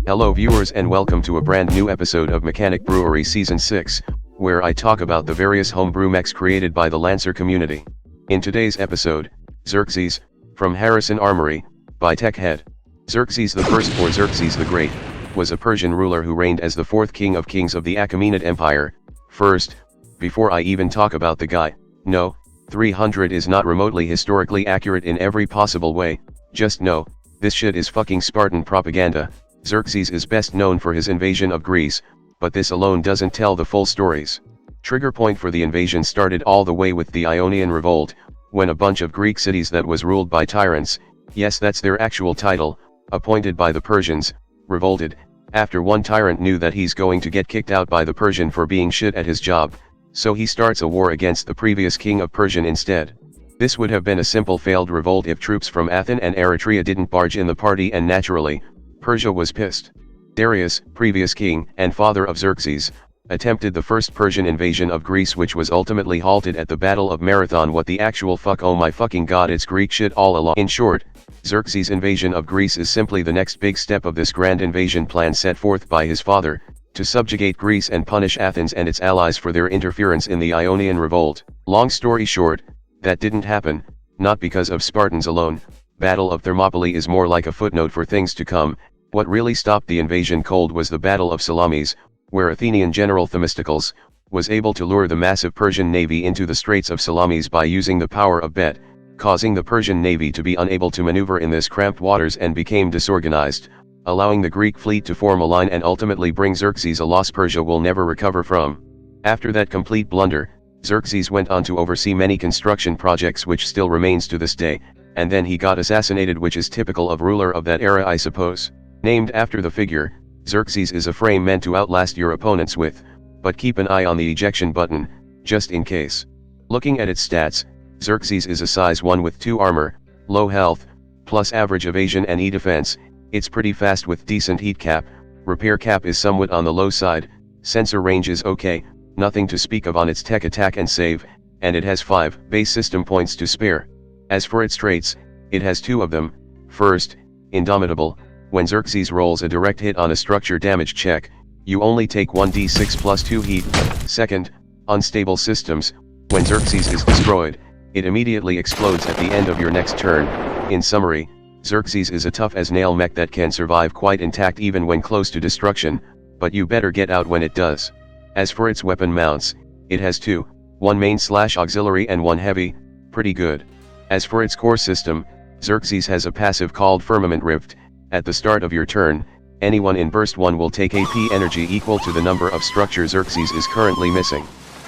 Hello viewers and welcome to a brand new episode of Mechanic Brewery Season 6, where I talk about the various homebrew mechs created by the Lancer community. In today's episode, Xerxes, from Harrison Armory, by Techhead. Xerxes I, or Xerxes the Great, was a Persian ruler who reigned as the fourth king of kings of the Achaemenid Empire. First, before I even talk about the guy, no, 300 is not remotely historically accurate in every possible way, just know, this shit is fucking Spartan propaganda. Xerxes is best known for his invasion of Greece, but this alone doesn't tell the full stories. Trigger point for the invasion started all the way with the Ionian Revolt, when a bunch of Greek cities that was ruled by tyrants, yes that's their actual title, appointed by the Persians, revolted, after one tyrant knew that he's going to get kicked out by the Persian for being shit at his job, so he starts a war against the previous king of Persian instead. This would have been a simple failed revolt if troops from Athens and Eretria didn't barge in the party, and naturally, Persia was pissed. Darius, previous king and father of Xerxes, attempted the first Persian invasion of Greece, which was ultimately halted at the Battle of Marathon. What the actual fuck, oh my fucking god, it's Greek shit all along. In short, Xerxes' invasion of Greece is simply the next big step of this grand invasion plan set forth by his father, to subjugate Greece and punish Athens and its allies for their interference in the Ionian Revolt. Long story short, that didn't happen, not because of Spartans alone. Battle of Thermopylae is more like a footnote for things to come. What really stopped the invasion cold was the Battle of Salamis, where Athenian general Themistocles was able to lure the massive Persian navy into the Straits of Salamis by using the power of bet, causing the Persian navy to be unable to maneuver in this cramped waters and became disorganized, allowing the Greek fleet to form a line and ultimately bring Xerxes a loss Persia will never recover from. After that complete blunder, Xerxes went on to oversee many construction projects which still remains to this day, and then he got assassinated, which is typical of ruler of that era, I suppose. Named after the figure, Xerxes is a frame meant to outlast your opponents with, but keep an eye on the ejection button, just in case. Looking at its stats, Xerxes is a size 1 with 2 armor, low health, plus average evasion and E defense. It's pretty fast with decent heat cap, repair cap is somewhat on the low side, sensor range is okay, nothing to speak of on its tech attack and save, and it has 5 base system points to spare. As for its traits, it has 2 of them. First, Indomitable. When Xerxes rolls a direct hit on a structure damage check, you only take 1d6 plus 2 heat. Second, Unstable Systems. When Xerxes is destroyed, it immediately explodes at the end of your next turn. In summary, Xerxes is a tough as nail mech that can survive quite intact even when close to destruction, but you better get out when it does. As for its weapon mounts, it has 2, 1 main/auxiliary and 1 heavy, pretty good. As for its core system, Xerxes has a passive called Firmament Rift. At the start of your turn, anyone in burst 1 will take AP energy equal to the number of structure Xerxes is currently missing.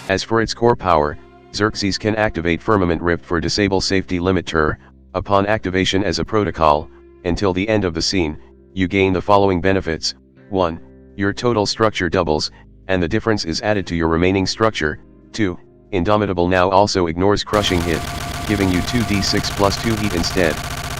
As for its core power, Xerxes can activate Firmament Rift for disable safety limiter. Upon activation as a protocol, until the end of the scene, you gain the following benefits. 1. Your total structure doubles, and the difference is added to your remaining structure. 2. Indomitable now also ignores crushing hit, giving you 2d6 plus 2 heat instead.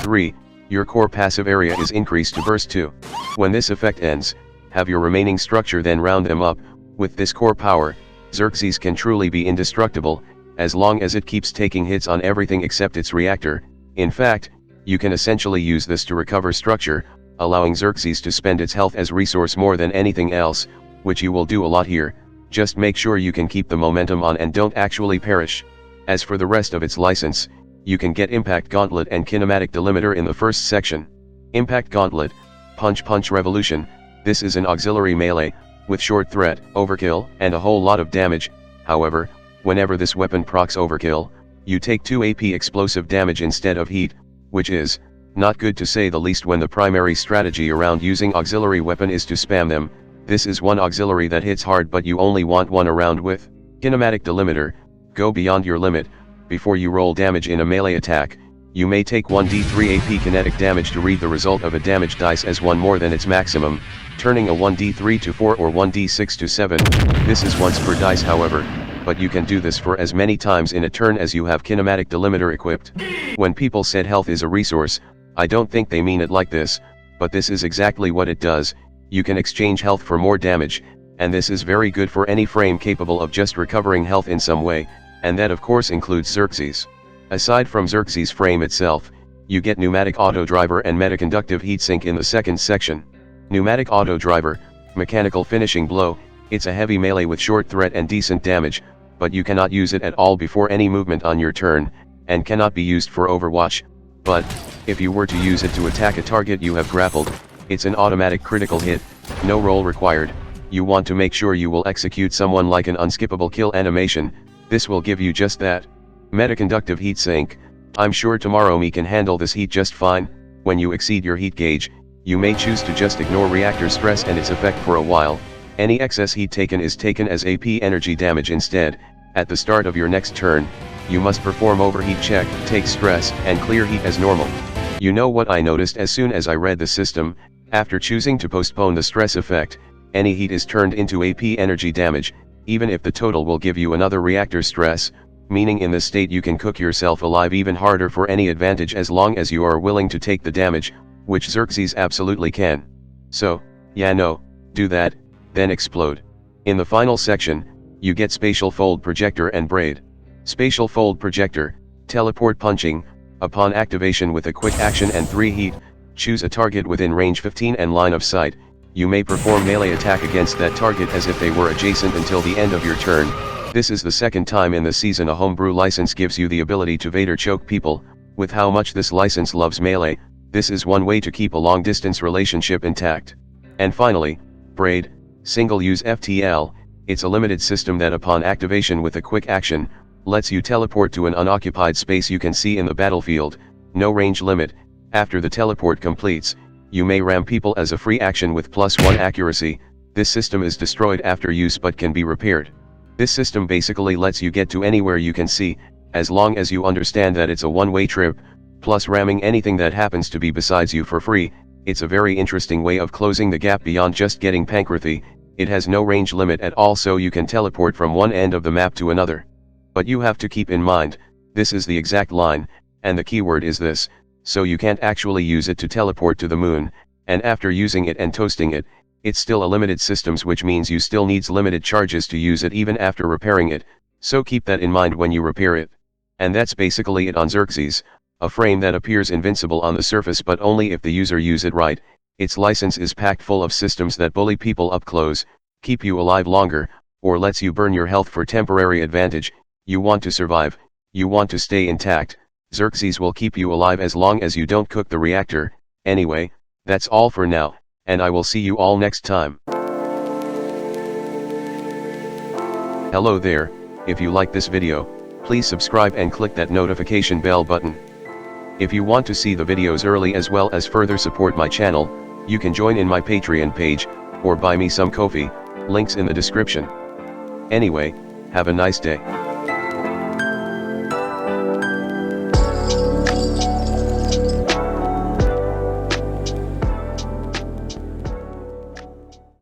3. Your core passive area is increased to burst 2. When this effect ends, have your remaining structure then round them up. With this core power, Xerxes can truly be indestructible, as long as it keeps taking hits on everything except its reactor. In fact, you can essentially use this to recover structure, allowing Xerxes to spend its health as resource more than anything else, which you will do a lot here. Just make sure you can keep the momentum on and don't actually perish. As for the rest of its license, you can get Impact Gauntlet and Kinematic Delimiter in the first section. Impact Gauntlet, Punch Revolution. This is an auxiliary melee, with short threat, overkill, and a whole lot of damage. However, whenever this weapon procs overkill, you take 2 AP explosive damage instead of heat, which is not good to say the least when the primary strategy around using auxiliary weapon is to spam them. This is one auxiliary that hits hard but you only want one around with. Kinematic Delimiter, go beyond your limit. Before you roll damage in a melee attack, you may take 1d3 AP kinetic damage to read the result of a damage dice as 1 more than its maximum, turning a 1d3 to 4 or 1d6 to 7. This is once per dice however, but you can do this for as many times in a turn as you have Kinematic Delimiter equipped. When people said health is a resource, I don't think they mean it like this, but this is exactly what it does. You can exchange health for more damage, and this is very good for any frame capable of just recovering health in some way, and that of course includes Xerxes. Aside from Xerxes' frame itself, you get pneumatic auto driver and metaconductive heatsink in the second section. Pneumatic auto driver, mechanical finishing blow. It's a heavy melee with short threat and decent damage, but you cannot use it at all before any movement on your turn, and cannot be used for Overwatch. But, if you were to use it to attack a target you have grappled, it's an automatic critical hit, no roll required. You want to make sure you will execute someone like an unskippable kill animation. This will give you just that. Metaconductive heat sink. I'm sure tomorrow me can handle this heat just fine. When you exceed your heat gauge, you may choose to just ignore reactor stress and its effect for a while. Any excess heat taken is taken as AP energy damage instead. At the start of your next turn, you must perform overheat check, take stress, and clear heat as normal. You know what I noticed as soon as I read the system? After choosing to postpone the stress effect, any heat is turned into AP energy damage, even if the total will give you another reactor stress, meaning in this state you can cook yourself alive even harder for any advantage as long as you are willing to take the damage, which Xerxes absolutely can. So, yeah, no, do that, then explode. In the final section, you get Spatial Fold Projector and Braid. Spatial Fold Projector, teleport punching. Upon activation with a quick action and 3 heat, choose a target within range 15 and line of sight. You may perform melee attack against that target as if they were adjacent until the end of your turn. This is the second time in the season a homebrew license gives you the ability to Vader choke people. With how much this license loves melee, this is one way to keep a long distance relationship intact. And finally, Braid, single use FTL. It's a limited system that upon activation with a quick action, lets you teleport to an unoccupied space you can see in the battlefield. No range limit. After the teleport completes, you may ram people as a free action with +1 accuracy. This system is destroyed after use but can be repaired. This system basically lets you get to anywhere you can see, as long as you understand that it's a one-way trip, plus ramming anything that happens to be besides you for free. It's a very interesting way of closing the gap beyond just getting Pancrathy. It has no range limit at all, so you can teleport from one end of the map to another. But you have to keep in mind, this is the exact line, and the keyword is this, so you can't actually use it to teleport to the moon, and after using it and toasting it, it's still a limited systems, which means you still needs limited charges to use it even after repairing it, so keep that in mind when you repair it. And that's basically it on Xerxes, a frame that appears invincible on the surface but only if the user use it right. Its license is packed full of systems that bully people up close, keep you alive longer, or lets you burn your health for temporary advantage. You want to survive, you want to stay intact, Xerxes will keep you alive as long as you don't cook the reactor. Anyway, that's all for now, and I will see you all next time. Hello there, if you like this video, please subscribe and click that notification bell button. If you want to see the videos early as well as further support my channel, you can join in my Patreon page, or buy me some coffee, links in the description. Anyway, have a nice day.